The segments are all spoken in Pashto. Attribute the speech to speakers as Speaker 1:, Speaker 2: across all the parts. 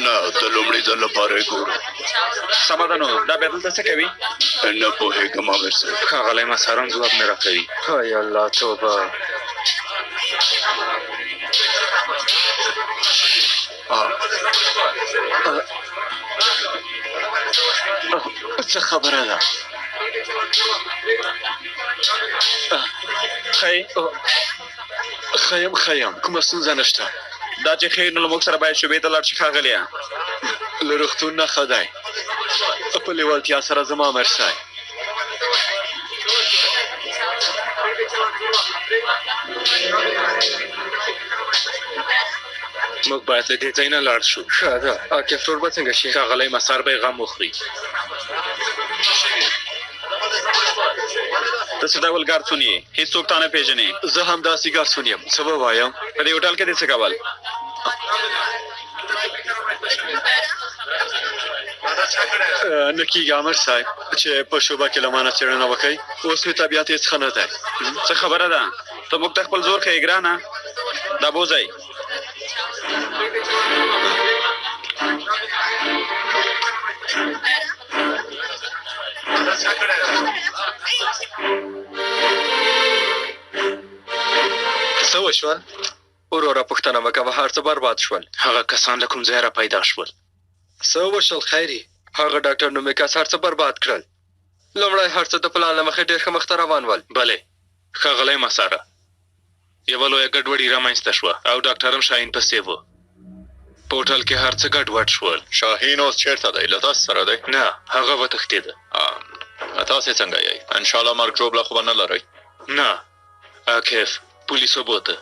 Speaker 1: نه د لومړي ځل لپاره یې ګورو.
Speaker 2: سمه ده نو دا بیا دلته څه کوي؟
Speaker 1: نه پوهېږم امیر صاحب.
Speaker 2: ښاغلی مسار هم ځواب نه راکوي.
Speaker 3: های الله توبه.
Speaker 1: څه خبره ده؟ ښه یم کومه ستونزه نشته.
Speaker 2: دا چې ښه نو له موږ سره باید شوبې ته لاړ شي ښاغلیه.
Speaker 1: له روغتون نه ښه دی په لیوالتیا سره زما امیر صاحب.
Speaker 2: موږ باید له دې ځای نه لاړ شو.
Speaker 3: ښه ده عاقف ټول به څنګه شي؟
Speaker 2: ښاغلی مسار به یې غم وخوري. ته څه ډول ګارسون یې؟ هېڅوک تا نه پېژنې؟
Speaker 1: زه هم داسې ګارسون یم. څه به وایم؟
Speaker 2: په دې هوټل کې دې څه کول؟
Speaker 1: نه کېږي امیر صاحب چې په شوبه کې له مانه څېړنه وکړئ. اوس مې طبیعت هېڅ ښه نه دی.
Speaker 2: څه خبره ده؟ ته موږ ته خپل زور ښیې ګرانه. دا بوځئ.
Speaker 3: څه وشول؟ وروره پوښتنه مه کوه، هر څه برباد شول.
Speaker 2: هغه کسان له کوم ځایه را پیدا شول؟
Speaker 3: څه وشول خیري؟ هغه ډاکټر نومي کس هر څه برباد کړل. لومړی هر څه د پلان له مخې ډېر ښه مخته روان ول.
Speaker 2: بلې ښاغلی مساره، یوه لویه ګډوډي رامنځته شوه او ډاکټر هم شاهین پسې و. په هوټل کې هر څه ګډوډ شول.
Speaker 1: شاهین اوس چېرته دی؟ له تاسو سره دی؟
Speaker 2: نه هغه وتښتېده.
Speaker 1: تاسې څنګه یئ؟ انشاءالله مرګ ژوبله خو به نه لرئ؟
Speaker 2: نه عاقف پولیسو بوته،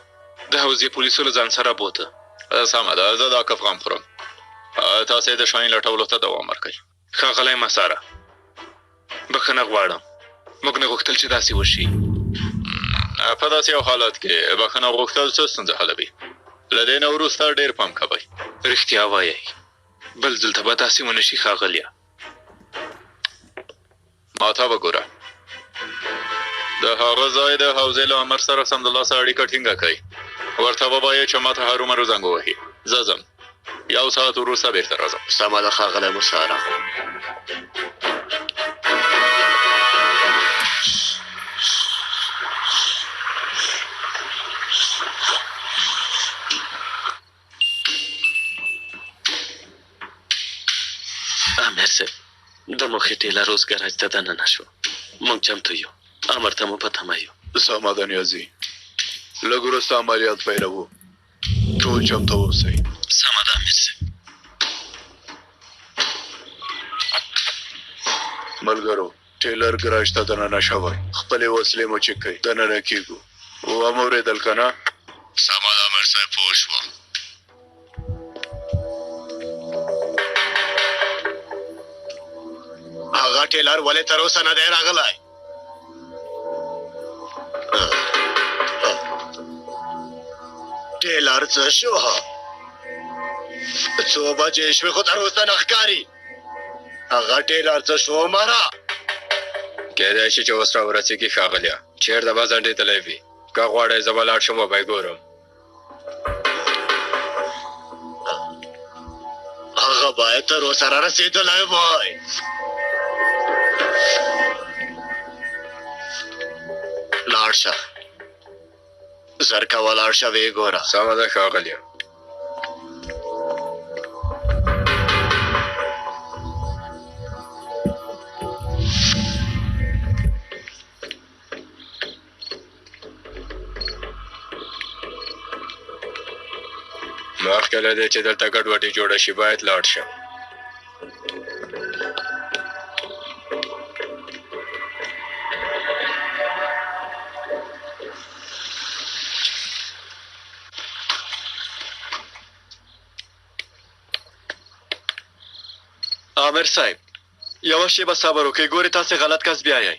Speaker 2: د حوزې پولیسو له ځان سره بوته.
Speaker 1: سمه ده زه د عاقف غم خورم. تاسې د شاهین لټولو ته دوام ورکئ.
Speaker 2: ښاغلی مساره بخښنه غواړم، موږ نه غوښتل چې داسې وشي.
Speaker 1: په داسې یو حالت کې بخښنه غوښتل څه ستونزه حلوي؟ له دې نه وروسته ډېر پام کوئ.
Speaker 2: رښتیا وایئ، بل ځل ته به داسې ونه شي ښاغلیه.
Speaker 1: ما ته وګوره، د هغه ځای د حوزې له امر سره سمدلاسه اړیکه ټینګه کړئ. ورته ووایئ چې ما ته هرومرو زنګ ووهي. زه ځم، 1 ساعت وروسته بېرته راځم.
Speaker 4: سمه ده ښاغلی مساره.
Speaker 5: امیر صاحب د موخې ټیلر اوس ګراج ته دننه شو. موږ چمتو یو، امر ته مو په تمه یو.
Speaker 1: سمه ده نیازي، لږ وروسته عملیات پیلوو. ټول چمتو اوسئ.
Speaker 5: سمه ده امیر صاحب.
Speaker 1: ملګرو ټیلر ګراج ته دننه شوی، خپلې وسلې مو چک کړئ، دننه کېږو. ومې اورېدل که نه؟
Speaker 4: سمه ده امیر صاحب پوه شوم. هغه ټیلر ولې تر اوسه نه دی راغلی؟ ټیلر څه شو؟ څو بجې شوې خو تر اوسه نه ښکاري. هغه ټیلر څه شو مره؟
Speaker 3: کېدای شي چې اوس راورسېږي ښاغلیه. چېرته به ځنډېدلی وي؟ که غواړئ زه به لاړ شم وبه یې ګورم.
Speaker 4: هغه باید تر اوسه را رسېدلی وای. لاړ شه، زر کوه لاړ شه ویې ګوره.
Speaker 3: سمه ده ښاغلیه. مخکې له دې چې دلته ګډوډي جوړه شي باید لاړ شم.
Speaker 1: امیر صاحب یوه شیبه صبر وکړئ، ګورې تاسې غلط کس بیایئ.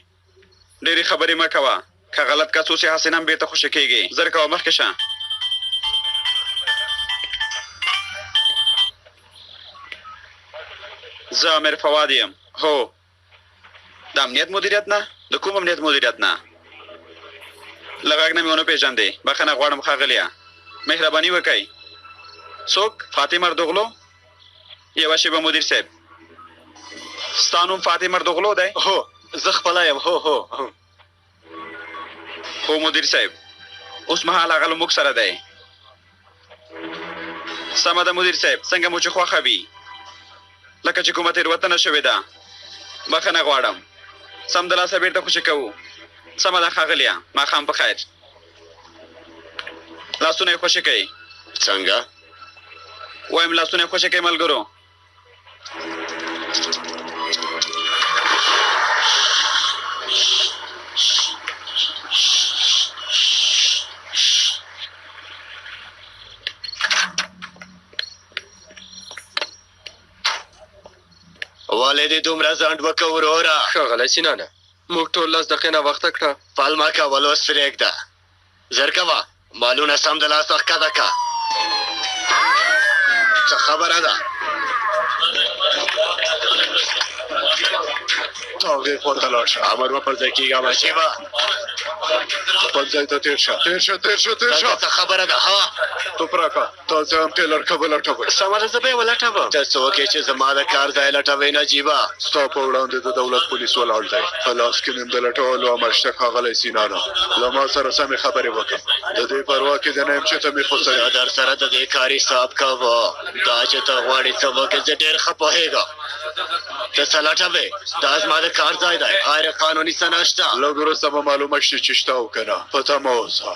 Speaker 2: ډېرې خبرې مه کوه، که غلط کس اوسې حسین هم بېرته خوشې کېږي. زر کوه مخکې شه. زه امیر فواد یم. هو د امنیت مدیریت نه؟ د کوم امنیت مدیریت نه؟ له غږ نه مې ونه پېژندې، بخښنه غواړم ښاغلیه، مهرباني وکئ. څوک؟ فاطمه اردوغلو؟ یوه شیبه مدیر صاحب ستا نوم فاتح مردغلو دی؟
Speaker 5: هو زه خپله یم. هو
Speaker 2: خو مدیر صاحب اوس مهال هغه له موږ سره دی. سمه ده مدیر صاحب، څنګه مو چې خوښه وي، لکه چې کومه تېروتنه شوې ده بخښنه غواړم. سمدلاسه بېرته خوشي کوو. سمه ده ښاغلیه، ماښام په خیر. لاسونه یې خوشي کوي.
Speaker 4: څنګه
Speaker 2: وایم لاسونه یې خوشي کوي ملګرو.
Speaker 4: ولې دې دومره ځنډ وکړ وروره؟
Speaker 3: ښاغلی سینانه موږ ټول 10 دقیقې ناوخته کړه.
Speaker 4: پالمه کول اوس پرېږده. ژر کوه مالونه سمدلاسه ښکته کړه. څه خبره ده؟
Speaker 6: ته هغې خوا ته لاړ شه.
Speaker 4: امر مه پر ځای کېږه مشیبه.
Speaker 6: خپل ځای ته تېر شه.
Speaker 4: دلته څه خبره ده؟ ها
Speaker 6: توپ راکړه. تاسې هم ټیلر ښه ولټوئ.
Speaker 5: سمه ده، زه به یې ولټوم.
Speaker 4: ته څوک یې چې زما د کار ځای لټوې نجیبه؟
Speaker 6: ستا په وړاندې د دولت پولیس ولاړ دی. په لاس کې نیم د لټولو امر شته ښاغلی سینانه. له ما سره سمې خبرې وکړه. د دې پروا کې د نه یم چې ته مې خوڅوې.
Speaker 4: زه در سره د دې کار حساب کوه. دا چې ته غواړې څه وکړې زه ډېر ښه پوهېږم. ته څه لټوې؟ دا زما د کار ځای دی، غیر قانوني څه نشته.
Speaker 6: لږ وروسته به معلومه شي چې شته او که نه. په تمه اوسه.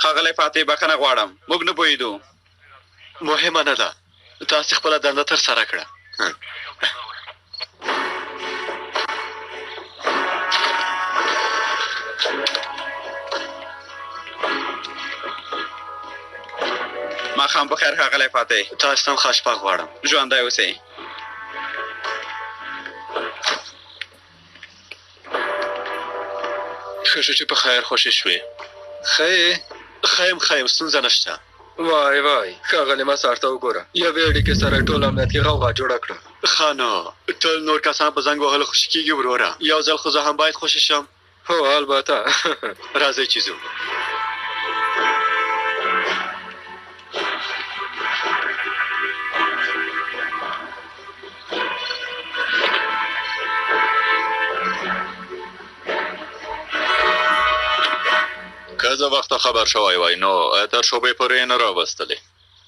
Speaker 2: ښاغلی فاتح بخښنه غواړم، موږ نه پوهېدو.
Speaker 5: مهمه نه ده، تاسې خپله دنده ترسره کړه.
Speaker 2: ماښام په خیر ښاغلی فاتح.
Speaker 5: تاسو ته هم ښه شپه غواړم.
Speaker 2: ژوندی اوسئ.
Speaker 5: ښه شو چې په خیر خوشې شوې. ښه یم، ستونزه نشته.
Speaker 3: وای ښاغلی مسار ته وګوره، یوې اړیکې سره ټول امنیتي غوغا جوړه کړه.
Speaker 5: ښه نو ټول نور کسان په زنګ وهلو خوشي کېږي وروره. یو ځل خو زه هم باید خوشي شم.
Speaker 3: هو البته.
Speaker 5: راځئ چې ځو.
Speaker 1: که زه وخته خبر شوی وای نو تر شوبې پورې یې نه راوستلې.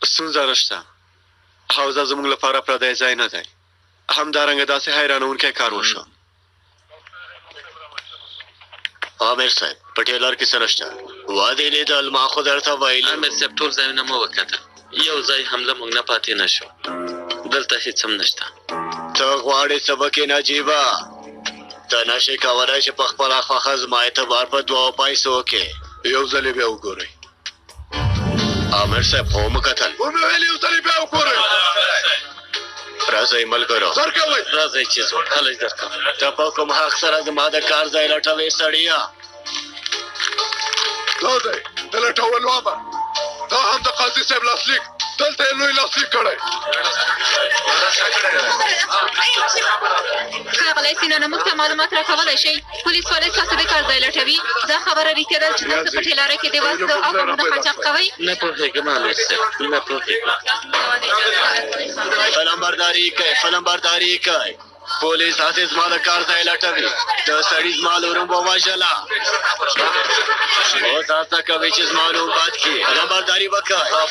Speaker 5: ستونزه نشته. حوزه زموږ لپاره پردی ځای نه دی. همدارنګه داسې حیرانوونکی کار وشو.
Speaker 4: عامر صاحب په ټیلر کې څه نشته؟ وادې لیدل ما خو درته ویلي.
Speaker 5: امیر صاحب ټول ځایونه مو وکتل، یو ځای هم له موږ نه پاتې نه شو. دلته هېڅ هم نشته.
Speaker 4: ته غواړې څه وکړې نجیبه؟ ته نشې کولی چې په خپله خوښه زما اعتبار په 2 پیسو کې.
Speaker 6: یو ځل یې بیا وګورئ.
Speaker 4: عامر صاحب خو مو کتل.
Speaker 6: ومې ویل یو ځل یې بیا وګورئ.
Speaker 4: راځئ ملګرو.
Speaker 6: زر کوئ.
Speaker 5: راځئ چې ځو. هلئ درکوم.
Speaker 4: ته په کوم حق سره زما د کار ځای لټوې سړیه؟
Speaker 6: دا دی د لټولو امر. دا هم د قاضي صاحب لاسلیک. دلته یې لوی لاسلیک کړی.
Speaker 7: ښاغلی سینانه موږ ته معلومات راکولی شئ؟ پولیس ولې ستاسو د کار ځای لټوي؟ دا خبره رښتیا ده چې تاسو په ټیلره کې د وسلو او بمونو قاچاق کوئ؟
Speaker 5: نه پوهېږم امیر صاحب، نه پوهېږم.
Speaker 4: فلمبرداري کوي. پولیس هسې زما د کار ځای لټوي. د سړي زما لورم ووژله. اوس هڅه کوي چې زما نوم بد کړي.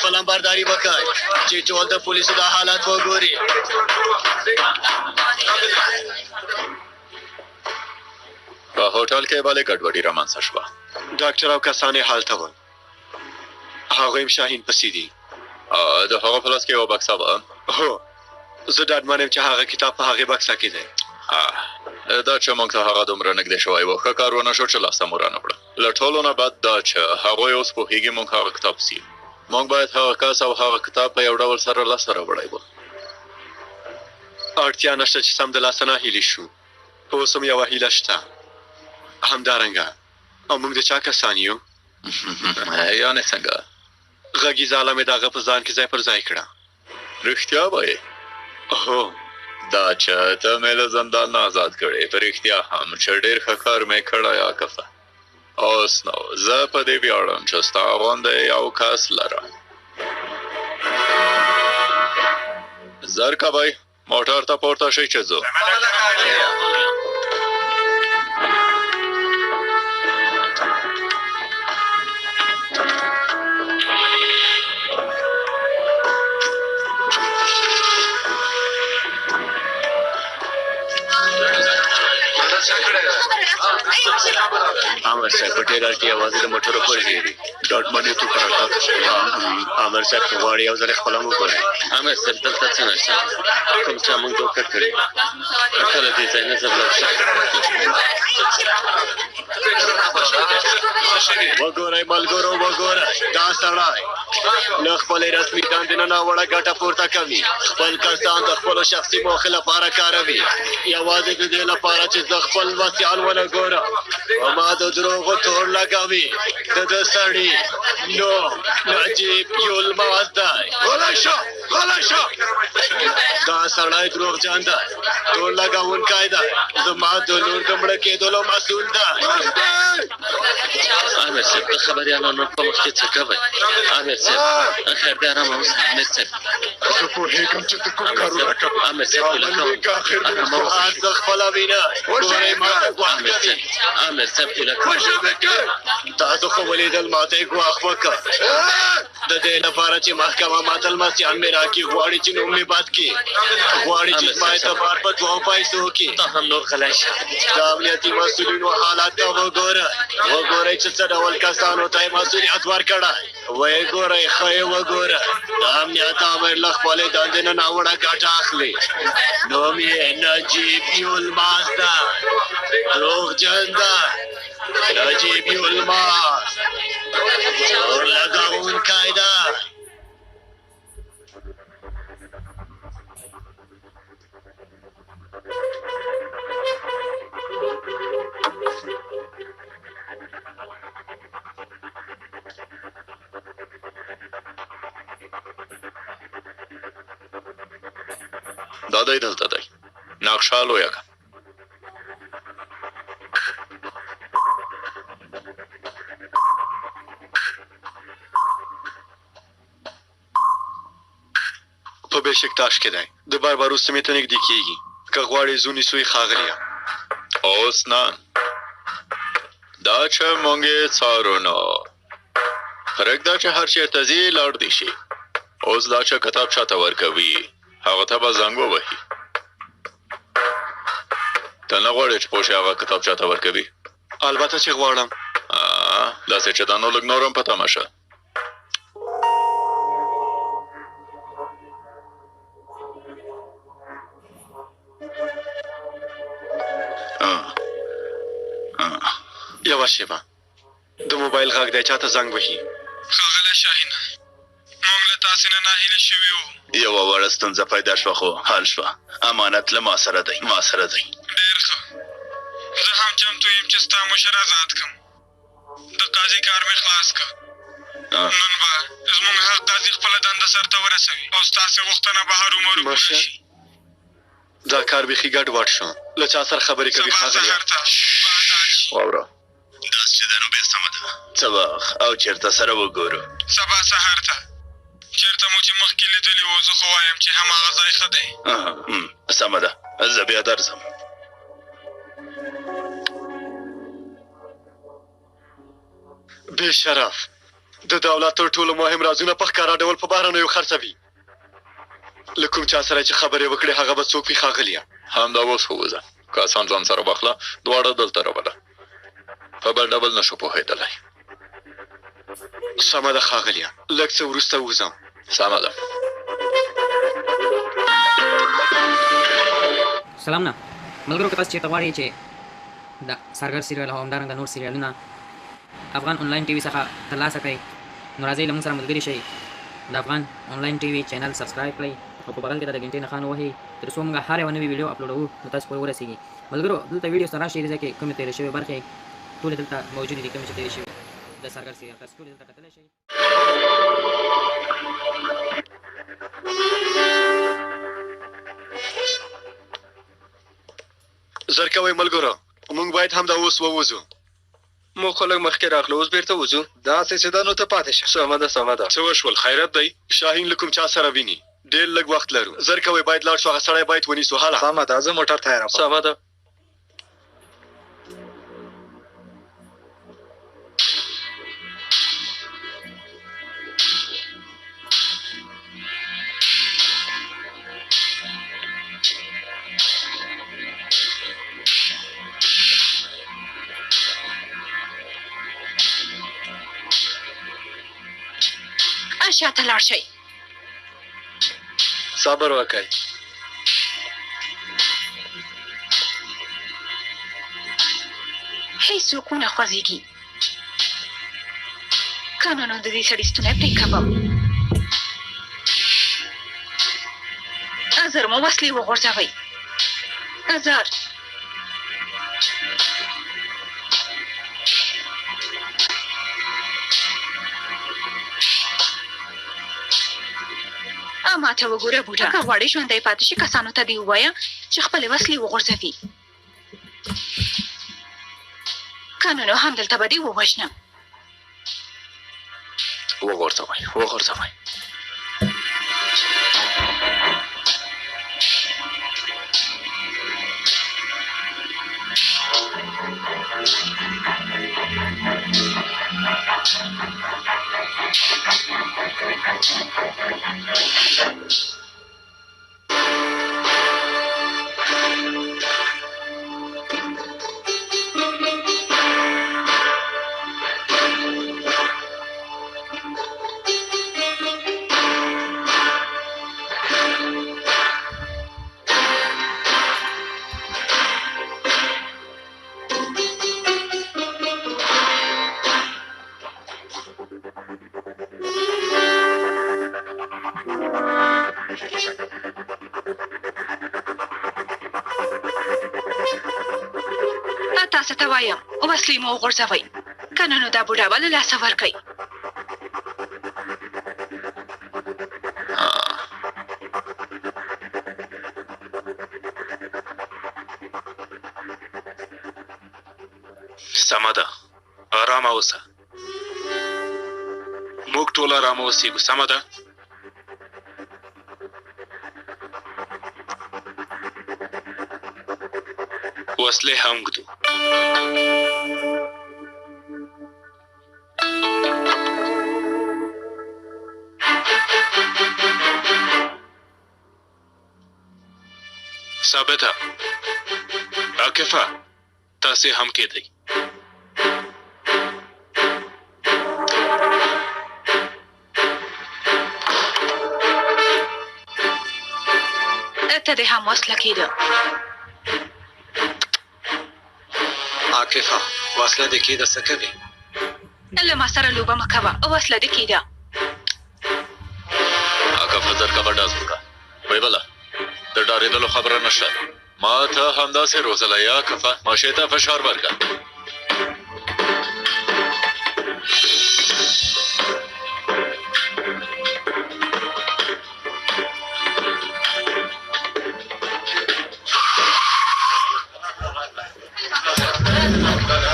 Speaker 4: فلمبرداري وکړئ چې ټول د پولیسو دا حالت وګوري.
Speaker 1: په هوټل کې بلې ګډوډي رامنځته شوه.
Speaker 5: ډاکټر او کسان یې هلته ول. هغوی هم شاهین پسې دي.
Speaker 1: د هغه په لاس کې یوه بکسه وه.
Speaker 5: هو زه ډاډمن یم چې هغه کتاب په هغې بکسه کې دی.
Speaker 1: دا چې موږ ته هغه دومره نږدې شوی و ښه کار ونه شو چې لاسته مو رانه کړه. له ټولو نه بد دا چې هغوی اوس پوهېږي موږ هغه کتاب څښي. موږ باید هغه کس او هغه کتاب په یو ډول سره لاسته راوړی و.
Speaker 5: اړتیا نشته چې سمدلاسه ناهیلي شو. اوس هم یوه هیله شته. همدارنګه او موږ د چا کسان یو؟
Speaker 1: یعنې څنګه؟
Speaker 5: غږیزه آله مې د هغه په ځان کې ځای پر ځای کړه.
Speaker 1: رښتیا وایې؟
Speaker 5: هو
Speaker 1: دا چې ته مې له زندان نه آزاد کړې، په رښتیا هم چې ډېر ښه کار مې کړی عاکفه. اوس نو زه په دې ویاړم چې ستا غوندې یو کس لرم. زر کوئ موټر ته پورته شئ چې ځو.
Speaker 4: امر صاحب په ډېر اړتیا یوازې د موټرو پورې ډېري ډاډمنې تو پراته. امر صاحب که غواړي یو ځل یې خپله هم وګورئ.
Speaker 5: امر صاحب دلته څه نشته، کوم چا موږ دوکه کړې. کله دې ځای نه زه لاړ شم.
Speaker 4: وګورئ ملګرو وګورئ، دا سړی له خپلې رسمي دندې نه ناوړه ګټه پورته کوي. خپل کسان د خپلو شخصي موخې لپاره کاروي، یوازې د دې لپاره چې زه خپل وسیال ونه ګورم. ما د دروغو تور لګوي. د ده سړي نوم نجیب یلماز دی. غلی شه غلی شه، دا سړی دروغجن دی، تور لګونکی دی، زما د لور د مړه کېدلو مسؤل دی.
Speaker 5: امر صاحب د خبریالانو په مخ کې څه کوئ؟ امر صاحب خیر دی، ارامه اوسه. امر صاحب
Speaker 6: زه پوهېږم چې ته کوم کارونه کوې.
Speaker 5: امر صاحب هیله کوم ارامه اوسه.
Speaker 4: هر څه خپله وینه ګورئ ما ته ګواښ کوي.
Speaker 5: امر صاحب هیله کوم.
Speaker 4: تاسو خو ولیدل ما ته یې ګواښ وکړ، د دې لپاره چې محکمه ماته لمسیان مې راکړي. غواړي چې نوم مې بد کړي، غواړي چې زما اعتبار په دوو پیسو کې.
Speaker 5: ته هم نور غلی شه.
Speaker 4: د امنیتي مسؤلینو حالات ته وګورئ، وګورئ چې څه ډول کسانو ته یې مسؤلیت ورکړی. ویې ګورئ، ښه یې وګورئ. د امنیت امر له خپلې دندې نه ناوړه ګټه اخلي. نوم یې نجیب یلماز دی، دروغجن دی. نجیب یلماز تور لګونکی دی.
Speaker 1: دا دی دلته دی، نقشه لویه کړه.
Speaker 3: په بېشکتاش کې دی، د باربارو سیمې ته نږدې کېږي. که غواړې ځو نیسو یې ښاغلیه.
Speaker 1: اوس نه، دا چې مونږ یې څارو نو پرېږده چې هر چېرته ځي لاړ دې شي. اوس دا چې کتابچه ته ورکوي هغه ته به زنګ ووهي. ته نه غواړې چې پوه شې هغه کتابچه ته ورکوي؟
Speaker 3: البته چې غواړم.
Speaker 1: داسې چې دا نو لږ نور هم په تمه شه.
Speaker 3: یوه شېبه، د موبایل غږ دی، چاته زنګ وهي.
Speaker 2: ښاغلی شاهین، موږ له تاسې نه ناهیلي شوي وو.
Speaker 1: یوه وړه ستونزه پیدا شوه خو حل شوه. امانت له ما سره دی، ما سره دی.
Speaker 2: ډېر ښه، زه هم چمتو یم چې ستا مشر آزاد کړم. د قاضي کار مې خلاص کړ. نن به زموږ حق قاضي خپله دنده سرته ورسوي او ستاسې غوښتنه به هرومرو پوره شي.
Speaker 3: دا کار بیخي ګډوډ شو. له چا سره خبرې کوي
Speaker 2: سبا
Speaker 3: ښاغلیه؟
Speaker 2: سهار ته به آزاد شي.
Speaker 1: واوره
Speaker 4: داسې چې دا نو بیا سمه ده. څه وخت او چېرته سره وګورو؟
Speaker 2: سبا سهار ته چېرته مو چې مخکې لیدلي وو، زه خو وایم چې هماغه ځای ښه دی.
Speaker 4: سمه ده، زه بیا درځم.
Speaker 3: بې شرف د دولت تر ټولو مهم رازونه په ښکاره ډول په بهرنیو خرڅوي. له کوم چا سره چې خبرې وکړې هغه به څوک وي ښاغلیه؟
Speaker 1: همدا اوس ووځه، کسان ځان سره واخله، دواړه دلته راوله. په بل ډول نشو پوهېدلی.
Speaker 3: سمه ده ښاغلیه، لږ څه وروسته وځم.
Speaker 1: سمه ده.
Speaker 8: سلام نه ملګرو، که تاسو چېرته غواړئ چې د سرګر سیریال او همدارنګه نور سیریالونه افغان آنلاین ټي وي څخه ترلاسه کړئ، نو راځئ له موږ سره ملګري شئ. د افغان آنلاین ټي وي چینل سبسکرایب کړئ او په بغل کې د غنټې نښان ووهئ تر څو موږ هر یوه نوې ویډیو اپلوډوو نو تاسو پورې ورسېږي. ملګرو دلته ویډیو سره راشئ، دې ځای کې کومې تېرې شوې برخې ټولې دلته موجودې دي، کومې چې تېرې شوې د سرګر سیریال تاسو ټولې دلته کتلی شئ.
Speaker 3: ژر کوئ ملګرو، موږ باید همدا اوس ووځو. موږ خو لږ مخکې راغلو اوس بیرته وځو
Speaker 6: داسې چې دا نو ته پاتې شه.
Speaker 3: سمه ده
Speaker 1: څه وشول خیرت دی؟
Speaker 3: شاهین له کوم چا سره ویني ډېر لږ وخت لرو زر کوئ باید لاړ شو هغه سړی باید ونیسو هله
Speaker 6: سمه ده زه موټر تیاروم.
Speaker 3: سمه ده
Speaker 7: شاته لاړ شئ.
Speaker 3: صبر وکړئ.
Speaker 7: هیڅوک ونه خوځېږي. که نه نو د دې سړي ستونی پرې کوم. ازر مو وسلې وغورځوئ. ازر ما ته وګوره بوډا که غواړې ژوندی پاتې شي کسانو ته دې ووایه چې خپلې وسلې وغورځوي که نه نو همدلته به دې ووژنم
Speaker 5: وغورځوئ
Speaker 7: تاسو ته وایم وسلې مو وغورځوئ که نه نو دا بوډا به له لاسه ورکئ
Speaker 1: سمه ده ارامه اوسه موږ ټول ارامه اوسېږو سمه ده وسلې هم ږدو ثابته عاکفه تاسې هم کېدئ
Speaker 7: ته دې هم وسله کېده
Speaker 3: عاکفه وسله دې کېده څه کوې
Speaker 7: له ما سره لوبه مه کوه وسله دې کېده
Speaker 1: عاکفه زر کوه ډاز وکړه ویې بله د ډارېدلو خبره نشته ما ته همداسې روزلی عاکفه ماشې ته فشار ورکړه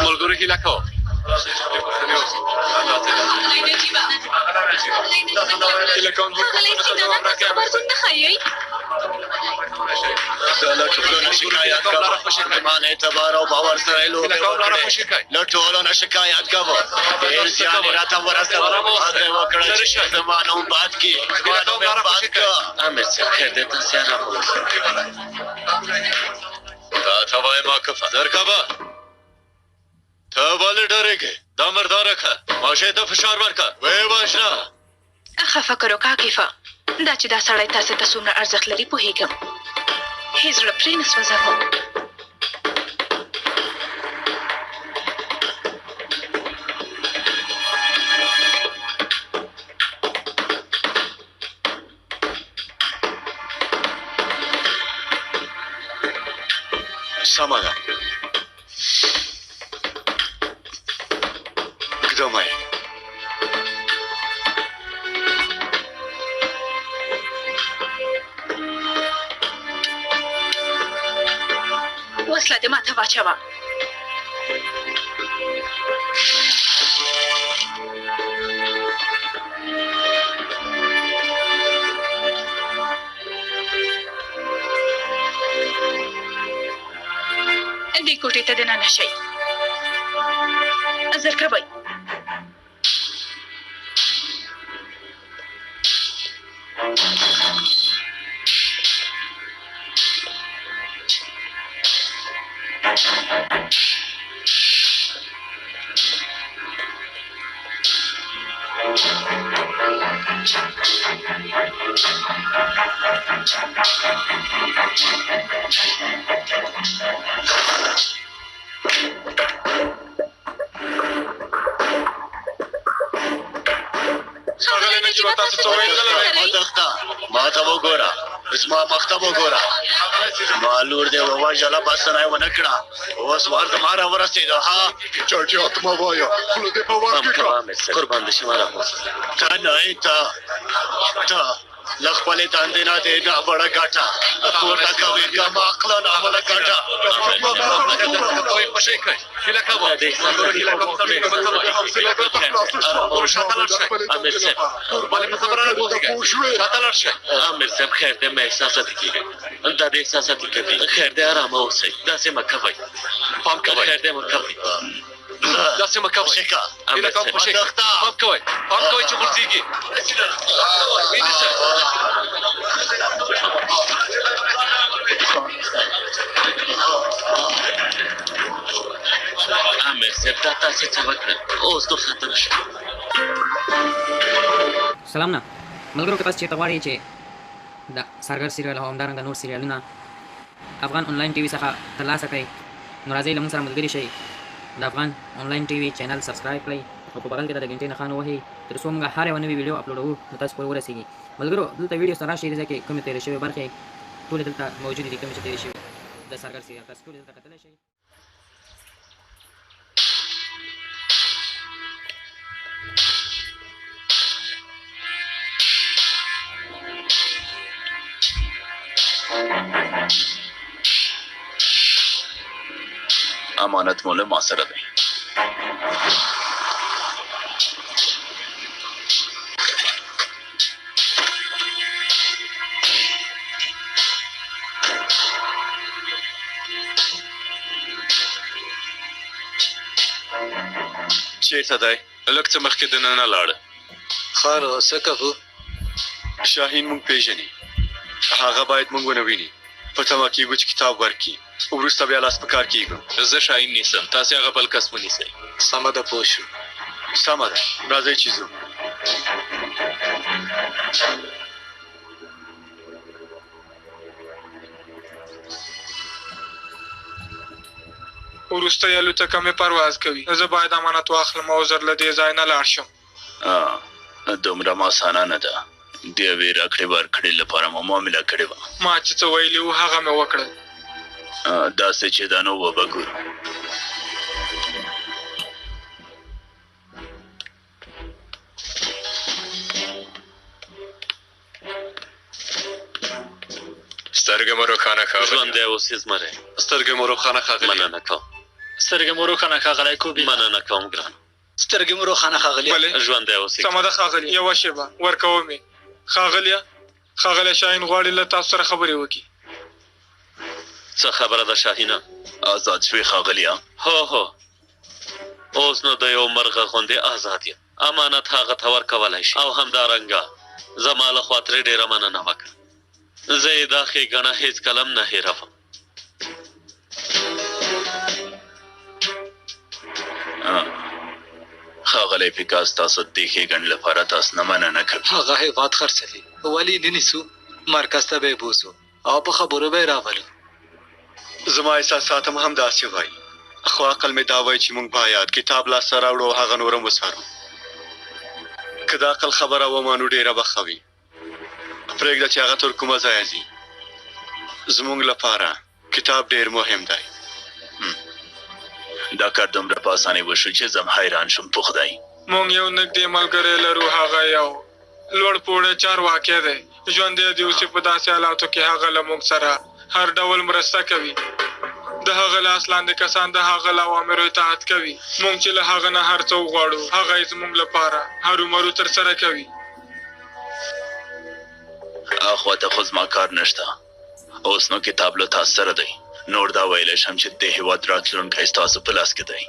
Speaker 1: ملګرو هیله کوم
Speaker 4: شکایت کوم مان اعتبار او باور سره لوبه وکړي له ټولو نه شکایت کوم ډېر زیان راته ورسوه هغه وکړه چې زمانو باد کی زمانو مې باد کا
Speaker 5: امیر صاحب خیر دې تاسې ارام اوسئ
Speaker 1: تا ته وایم عاکفه زر کوه ته ولې ډارېږې دا مرداره که ماشې ته فشار ورکړه ویې وژنه
Speaker 7: ښه فکر وکړه عاکفه دا چې دا سړی تاسې ته څومره ارزښت لري پوهېږم هېڅ زړه پرې نه سوځوم
Speaker 3: سمه ده ږدمه یې
Speaker 7: وسله دې ماته واچوه کوټې ته دننه شئ. زر کوئ.
Speaker 2: ښاغلی نجیبه تاسو څه ویل نه لرئ؟
Speaker 4: ما ته وګوره، زما مخ ته وګوره. ما لور دې ووژله، بسنه یې ونه کړه. اوس وار زما راورسېده. ها
Speaker 6: چټیات مه وایه، خوله دې په وار
Speaker 5: پام
Speaker 6: کې
Speaker 5: کوه
Speaker 6: کړه.
Speaker 5: امیر صاحب، قربان دې شم آرام اوسه.
Speaker 4: ته نه یې ته له خپلې دندې نه دې ناوړه ګټه پورته کوې. کم عقله ناوړه ګټه.
Speaker 5: خوشی کوي هیله کوم د احساساتي امیر صاحب
Speaker 6: قربانې په خبره نه پوهېږئ. شاته لاړ شئ.
Speaker 5: امیر صاحب خیر دی مې احساساتي کېږي. دا د احساساتي کوي. خیر دی ارامه اوسئ. داسې مه کوئ. پام کوئ. خیر دی مه کوئ. داسې مه کوئ.
Speaker 4: شکه
Speaker 5: امیر صاحب پام کوئ. پام کوئ چې غورځېږي. ونیسئ. امیر صاحب دا تاسې څه وکړل؟ اوس نو ختم شو.
Speaker 8: سلام نه ملګرو که تاسو چېرته غواړئ چې د سارګر سیریال او همدارنګه نور سیریالونه افغان آنلاین ټي وي څخه ترلاسه کړئ نو راځئ له موږ سره ملګري شئ. د افغان آنلاین ټي وي چینل سبسکرایب کړئ او په بغل کې د غنټې نښان ووهئ تر څو موږ هر یوه نوې ویډیو اپلوډوو نو تاسو پورې ورسېږي. ملګرو دلته ویډیو ته راشئ دې ځای کې کومې تېرې شوې برخې ټولې دلته موجودې دي، کومې چې تېرې شوې د سارګر سیریال تاسو ټولې دلته کتلی شئ.
Speaker 1: امانت مو له ما سره دی. چېرته دی؟ لږ څه مخکې دننه لاړه.
Speaker 3: ښه نو څه کوو؟ شاهین مونږ پېژني، هغه باید مونږ ونه ویني. په تمه کېږو چې کتاب ورکړي، وروسته بیا لاس په کار کېږو.
Speaker 1: زه شاهین نیسم، تاسې هغه بل کس ونیسئ.
Speaker 3: سمه ده، پوه شو. سمه ده، راځئ چې ځو.
Speaker 2: وروستی الوتکه مې پرواز کوي. زه باید امانت واخلم او ژر له دې ځای نه لاړ شم.
Speaker 1: دومره اسانه نه ده. د یوې راکړې ورکړې لپاره مو معامله کړې وه.
Speaker 2: ما چې څه ویلي وو هغه مې وکړل.
Speaker 1: داسې چې دا نو وبه ګورو. سترګې مو روښانه ښاغلی.
Speaker 5: ژوندی اوسې زمری.
Speaker 3: سترګې مو روښانه ښاغلي.
Speaker 5: مننه کوم.
Speaker 4: سترګې مو روښانه ښاغلی کوبي.
Speaker 5: مننه کوم ګرانو.
Speaker 4: سترګې مو روښانه ښاغلي.
Speaker 2: بلې
Speaker 5: ژوندی اوسې.
Speaker 2: سمه ده ښاغلي، یوه شېبه ورکوم یې. ښاغلیه، ښاغلی شاهین غواړي له تاسو سره خبرې وکړي.
Speaker 5: څه خبره ده شاهینه؟
Speaker 1: آزاد شوې ښاغلیه؟
Speaker 5: هو اوس نو د یو مرغه غوندې آزاد یم. امانت هغه ته ورکولی شي او همدارنګه زما له خوا ترې ډېره مننه وکړه. زه یې دا ښېګڼه هېڅکله هم نه هېروم.
Speaker 1: ښاغلی پیکاس، تاسو د دې ښېګڼې لپاره تاسو نه مننه کوي.
Speaker 9: هغه هېواد خرڅوي، ولې نه نیسو؟ مرکز ته به یې بوځو او په خبرو به یې راولو.
Speaker 3: زما احساسات هم همداسې وایي، خو عقل مې دا وایي چې مونږ باید کتاب لاسته راوړو او هغه نور هم وڅارو. که د عقل خبره ومانو ډېره به ښه وي. پرېږده چې هغه تر کومه ځایه ځي. زموږ لپاره کتاب ډېر مهم دی.
Speaker 1: دا کار دومره په اسانۍ وشو چې زه هم حیران شوم. په خدای
Speaker 2: مونږ یو نږدې ملګری لرو، هغه یو لوړ پوړی چارواکی دی. ژوندی د اوسي په داسې حالاتو کې هغه له موږ سره هر ډول مرسته کوي. د هغه لاس لاندې کسان د هغه له اوامرو اطاعت کوي. موږ چې له هغه نه هر څه وغواړو هغه یې زموږ لپاره هرومرو ترسره کوي.
Speaker 1: اخواته خو زما کار نشته. اوس نو کتاب له تاسو سره دی.
Speaker 4: نور دا ویلی شم چې د هېواد راتلونکی ستاسو په لاس کې دی.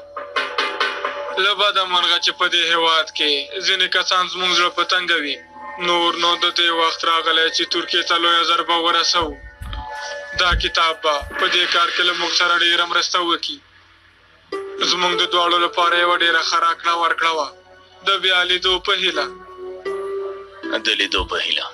Speaker 2: له بده مرغه چې په دې هېواد کې ځینې کسان زموږ زړه په تنګوي. نور نو د دې وخت راغلی چې ترکیې ته لویه ضربه ورسوو. دا کتاب به په دې کار کې له موږ سره ډېره مرسته وکړي. زموږ د دواړو لپاره یوه ډېره ښه راکړه ورکړه وه. د بیا لیدو په هیله.
Speaker 4: د لیدو په هیله.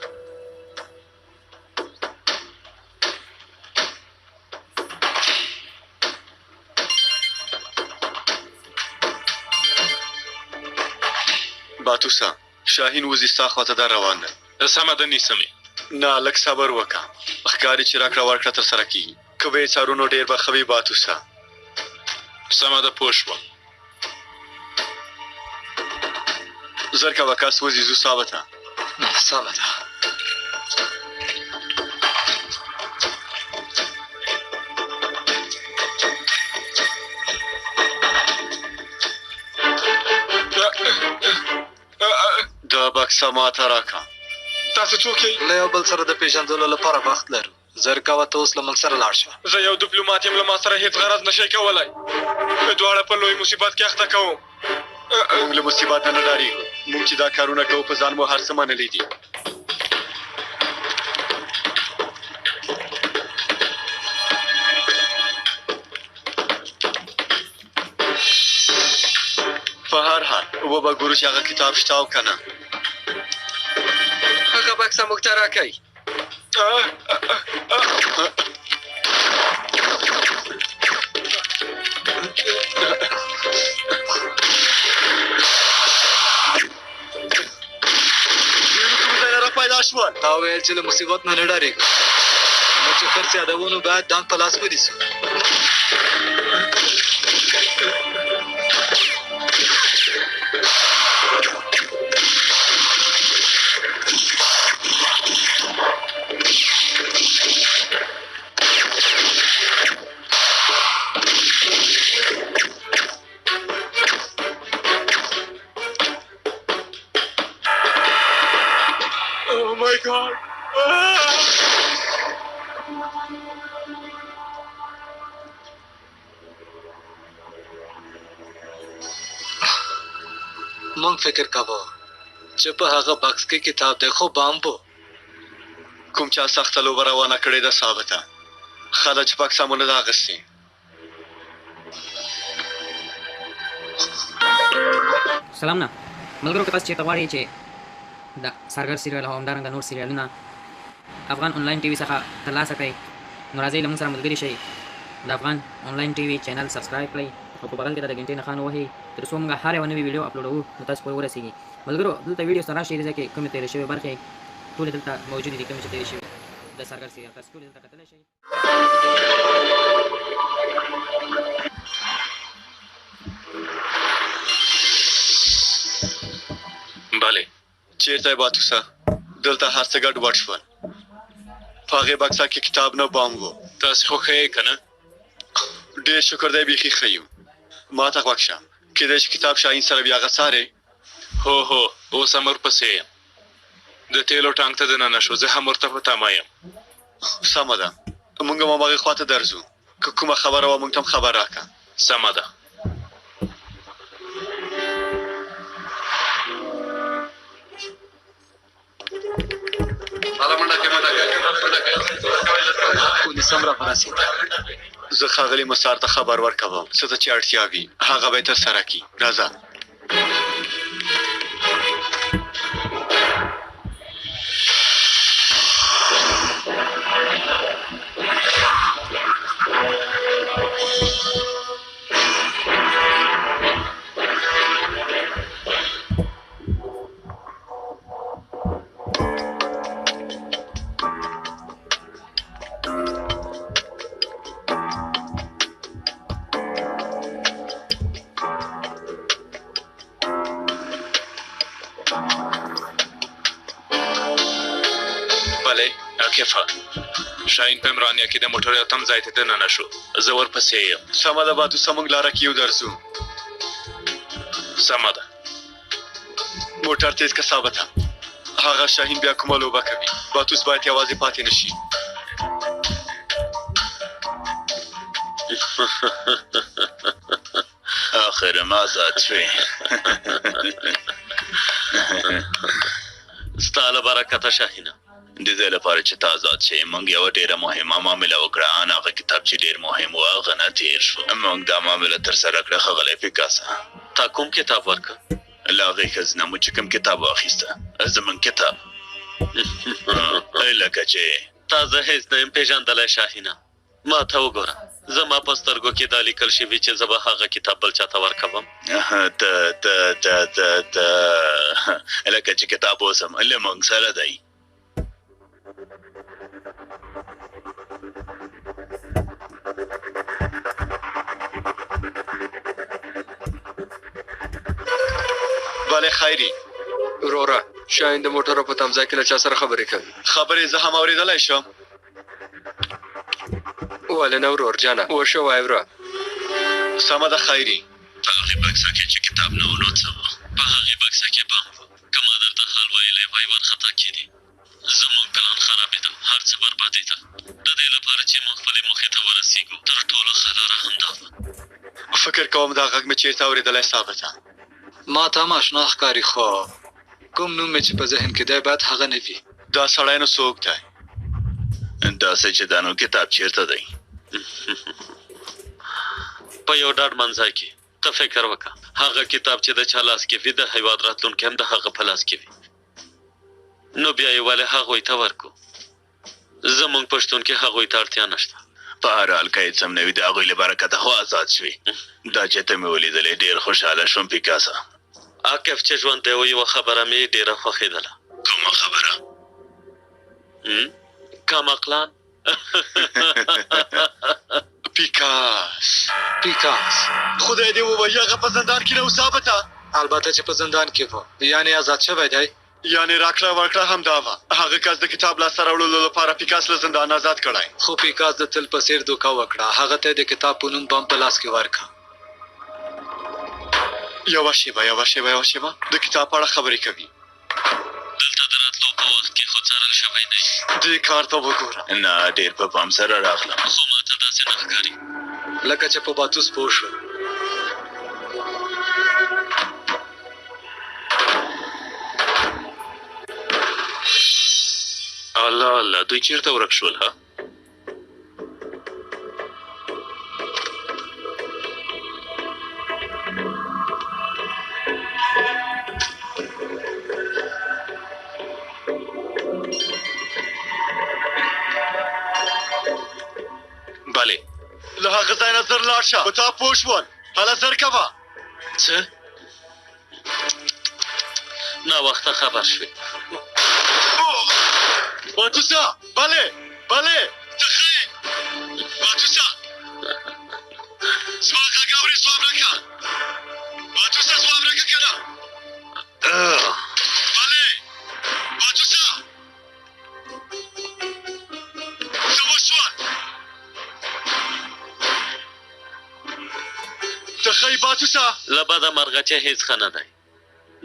Speaker 3: باتوسا شاهین وزي ستا خواته دا روان دی.
Speaker 1: سمه ده نیسمې.
Speaker 3: نه لږ صبر وکړه. ښکاري چې راکړه ورکړه ترسره کېږي. که به یې څارو نو ډېر به ښه وي باتوسا.
Speaker 1: سمه ده پوه شوم.
Speaker 3: زر کوه کس وځي ځو سابه ته.
Speaker 9: سمه ده.
Speaker 3: دا بکسه ماته راکړه.
Speaker 2: تاسو څوک یئ؟
Speaker 9: له یو بل سره د پېژندلو لپاره وخت لرو. زر کوه ته اوس له موږ سره لاړ شه.
Speaker 2: زه یو ډیپلومات یم. له ما سره هېڅ غرض نشئ کولی. دواړه په لوی مصیبت کې اخته کوم.
Speaker 3: موږ له مصیبت نه ډارېږو. موږ چې دا کارونه کوو په ځان مو هر څه منلی دي. په هر حال وبه ګورو چې هغه کتاب شته او که نه.
Speaker 9: هغه بکسه موږ ته راکئ.
Speaker 3: پیدا شول.
Speaker 9: تا ویل چې له مصیبت نه نه ډارېږو. نو چې خرڅ یادوو نو باید ډانګ په لاس ونیسو. مونږ فکر کوو چې په هغه بکس کې کتاب دی خو بامبو.
Speaker 3: کوم چا سخته لوبه روانه کړې ده ثابته. ښه ده چې بکسه مو نه ده اخیستې.
Speaker 8: سلام نه ملګرو، که تاسو چېرته غواړئ چې د سارګر سیریال او همدارنګه نور سیریالونه افغان آنلاین ټي وي څخه ترلاسه کړئ نو راځئ له موږ سره ملګري شئ. د افغان آنلاین ټي وي چینل سبسکرایب کړئ او په بغل کې د غنټې نښان ووهئ تر څو موږ هر یوه نوې ویډیو اپلوډوو نو تاسو پورې ورسېږي. ملګرو دلته ویډیو سره راشئ چې کومې تېرې شوې برخې ټولې دلته موجودې دي. کومې چې تېرې شوې د سارګر سیریال تاسو ټولې دلته کتلی شئ.
Speaker 1: بله
Speaker 3: چېرته یې باتوسه؟ دلته هر څه ګډوډ شول. په هغې بکسه کې کتاب نه بام و.
Speaker 1: تاسې خو ښه یې که نه؟
Speaker 3: ډېر شکر دی بیخي ښه یو. ما ته غوږ شه. کېدای شي کتاب شاهین سره بیا هغه څارې.
Speaker 1: هو اوس هم ورپسې یم. د تیلو ټانک ته دننه شو. زه هم ورته په تمه یم.
Speaker 3: سمه ده. موږ هم هماغې خوا ته درځو. که کومه خبره وه موږ ته هم خبر راکړه.
Speaker 1: سمه ده.
Speaker 9: پولیس هم راورسېد.
Speaker 3: زه ښاغلي مسار ته خبر ورکوم. څه ته چې اړتیا وي هغه به یې ترسره کړي. راځه.
Speaker 1: شاهین په عمرانیه کې د موټر یو تم ځای ته دننه شو. زه ورپسې یم.
Speaker 3: سمه ده باتوسه موږ لاره کې یو درځو.
Speaker 1: سمه ده.
Speaker 3: موټر تیز که ثابته. هغه شاهین بیا کومه لوبه کوي. باتوس باید یوازې پاتې نشي.
Speaker 1: اخر ما آزاد شوې.
Speaker 5: ستا له برکته شاهینه.
Speaker 1: د دې لپاره چې ته آزاد شې موږ یوه ډېره مهمه معامله وکړه. ان هغه کتاب چې ډېر مهم و هغه نه تېر شو. موږ دا معامله ترسره کړه ښاغلی پیکاسا.
Speaker 5: تا کوم کتاب ورکړه؟
Speaker 1: له هغې ښځې نه مو چې کوم کتاب واخیسته زموږ کتاب. لکه چې
Speaker 5: تا زه هېڅ نه یم پېژندلی شاهینه. ما ته وګوره، زما په سترګو کې دا لیکل شوي چې زه به هغه کتاب بل چاته ورکوم.
Speaker 1: لکه چې کتاب اوس هم له موږ سره دی.
Speaker 3: بله خیري
Speaker 10: وروره، شاهین د موټرو په تمځای کې له چا سره خبرې کوي؟
Speaker 3: خبرې زه هم اورېدلی شم.
Speaker 10: ولې نه ورور جانه، وښه وایه وره.
Speaker 3: سمه ده خیري.
Speaker 5: په هغې بکسه کې چې کتاب نه و نو څه وه؟ په هغې بکسه کې بم و. که ما درته حال ویلی وای وارخطا کېدې. زموږ پلان خرابېده، هر څه بربادېده. د دې لپاره چې موږ خپلې موخې ته ورسېږو تر ټولو ښه لاره همدا وه.
Speaker 3: فکر کوم دا غږ مې چېرته اورېدلی ثابته.
Speaker 9: ما ته هم اشنا ښکاري، خو کوم نوم مې چې په ذهن کې دی باید هغه نه وي.
Speaker 3: دا سړی نو څوک دی؟
Speaker 1: داسې چې دا نو کتاب چېرته دی؟
Speaker 5: په یو ډاډ منځای کې ته فکر وکړه. هغه کتاب چې د چا لاس کې وي د هیواد راتلونکی هم د هغه په لاس کې وي. نو بیا یې ولې هغوی ته ورکو؟ زموږ پښتون کې هغوی ته اړتیا نشته.
Speaker 1: په هر حال که هېڅ هم نه وي د هغوی له برکته خو آزاد شوې. دا چې ته مې ولیدلې ډېر خوشحاله شوم پیکاسا.
Speaker 5: عاقف چې ژوند دی و یوه خبره مې ډېره خوښېدله.
Speaker 1: کومه خبره؟
Speaker 5: کم عقلان.
Speaker 3: پیکاس
Speaker 9: خدای دې ووایي هغه په زندان کې نه و ثابته؟ البته چې په زندان کې و، یعنې آزاد شوی دی.
Speaker 3: یعنې راکړه ورکړه همدا وه. هغه کس د کتاب لاسته راوړلو لپاره پیکاس له زندان آزاد کړی.
Speaker 9: خو پیکاس د تل په څېر دوکه وکړه. هغه ته د کتاب په نوم بم په لاس کې ورکړه.
Speaker 3: یوه شېبه د کتاب په اړه خبرې کوي.
Speaker 5: دلته د راتلو په وخت کې خو څارل شوی دی.
Speaker 3: دې کار ته وګوره.
Speaker 1: نه ډېر په پام سره راغلم.
Speaker 5: خو ما ته داسې نه ښکاري
Speaker 9: لکه چې په باتوس پوه شو.
Speaker 1: الله دوی چېرته ورک شول ها؟ بله
Speaker 3: له هغه ځای نه زر لاړ شه. په تا پوه شول. هله زر کوه.
Speaker 5: څه؟ ناوخته خبر شوې.
Speaker 3: باتوسا بله تخیل باتوسا زما غږ اورې ځواب راکړه. باتوسا ځواب راکړه که نه؟ بله باتوسا څه وشول؟ تخیل باتوسا
Speaker 5: له بده مرغه چې هېڅ ښه نه دی.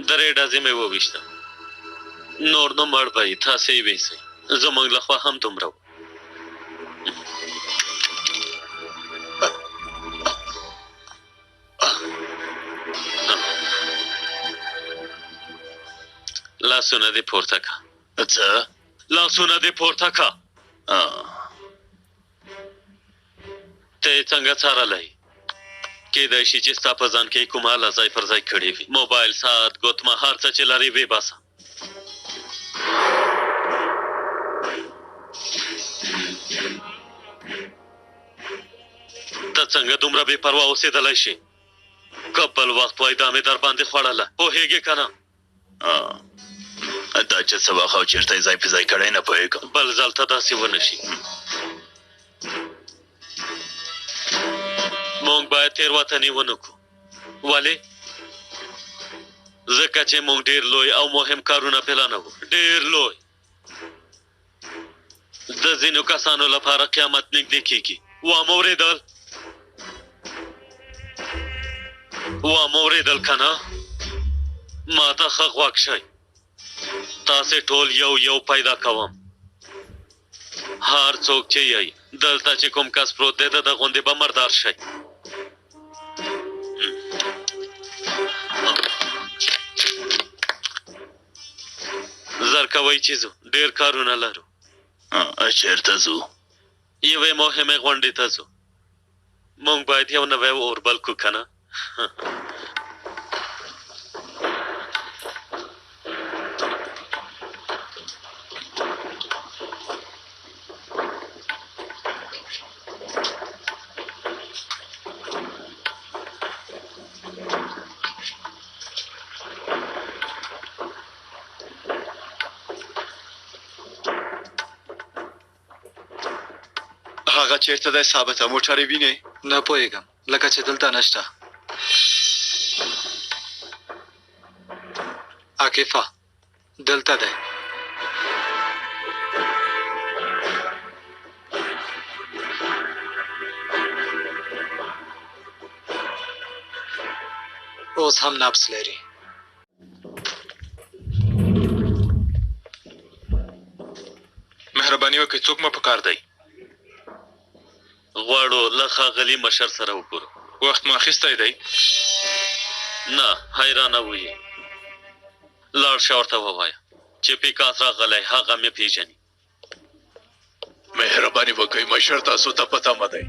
Speaker 5: درې ډزې مې وویشته. نور نو مړ به یې، تاسې یې ویسئ. زموږ لخوا هم دومره و. لاسونه دې پورته که.
Speaker 1: څه؟
Speaker 5: لاسونه دې پورته که. ته یې څنګه څارلی؟ کېدای شي چې ستا په ځان کې کوم اله ځای پر ځای کړې وي. موبایل، ساعت، ګوتمه، هر څه چې لرې ویې باسه. ته څنګه دومره بې پروا اوسېدلی شي؟ که بل وخت وای دا مې در باندې خوړله، پوهېږې که نه؟
Speaker 1: دا چې څه وخت او چېرته یې ځای په ځای کړی نه پوهېږم.
Speaker 5: بل ځل ته داسې ونه شي. مونږ باید تېروتنې ونه کړو. ولې؟ ځکه چې مونږ ډېر لوی او مهم کارونه پلانوو. ډېر لوی. د ځینو کسانو لپاره قیامت نږدې کېږي. واوریدل که نه؟ ما ته ښه غوږ شئ. تاسې ټول یو پیدا کوم. هر څوک چې یی دلته چې کوم کس پروت دی د غوندې به مردار شي زر کوي چې زو ډیر کارونه لرو
Speaker 1: چیرته ځو
Speaker 5: یوې مهمې غونډې ته ځو مونږ باید یو نوی اوربل کو کنه
Speaker 3: هغه چیرته دی ثابته موټر یې وینې
Speaker 9: نه پوهېږم لکه چې دلته نشته عاکفه دلته دی اوس هم نفس لري
Speaker 2: مهرباني وکړئ څوک مو پکار دی
Speaker 5: غواړو له ښاغلي مشر سره وګورو
Speaker 2: وخت مو اخیستی دی
Speaker 5: نه حیرانه وي لاړ شه ورته ووایه چې پیکاس راغلی هغه مې پیژني
Speaker 6: مهرباني وکړئ مشر تاسو ته پته مه دی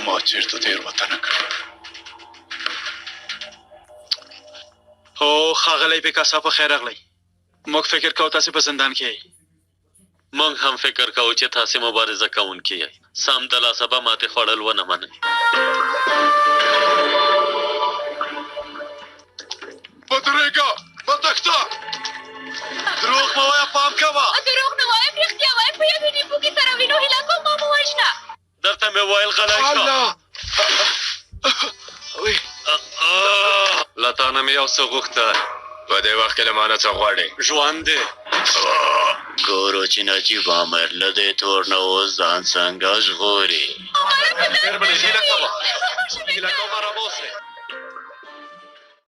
Speaker 6: ما چیرته تېروتنه کړې
Speaker 3: هو ښاغلی پیکاسا په خیر راغلی موږ فکر کوو تاسې په زندان کې یئ
Speaker 5: مونږ هم فکر کوو چې تاسې مبارزه کوونکي یئ سم د لاسه به ماتې خوړل ونه منئ
Speaker 6: ودرېږه مه تښته
Speaker 3: دروغ مه وایه پام کوه
Speaker 7: دروغ نه وایم رښتیا وایم په یوې ډیپو کې سره وینو هیله کوم ما مو وژنه
Speaker 5: درته مې ویل غلی شه
Speaker 10: له تا نه مې یو څه غوښتل په دې وخت کې له ما نه څه غواړې
Speaker 9: ژوند دی
Speaker 1: ګورو چې نجیب عامر له دې تور نه اوس ځان څنګه ژغوري
Speaker 9: مهرباني هیله کوه رابوسئ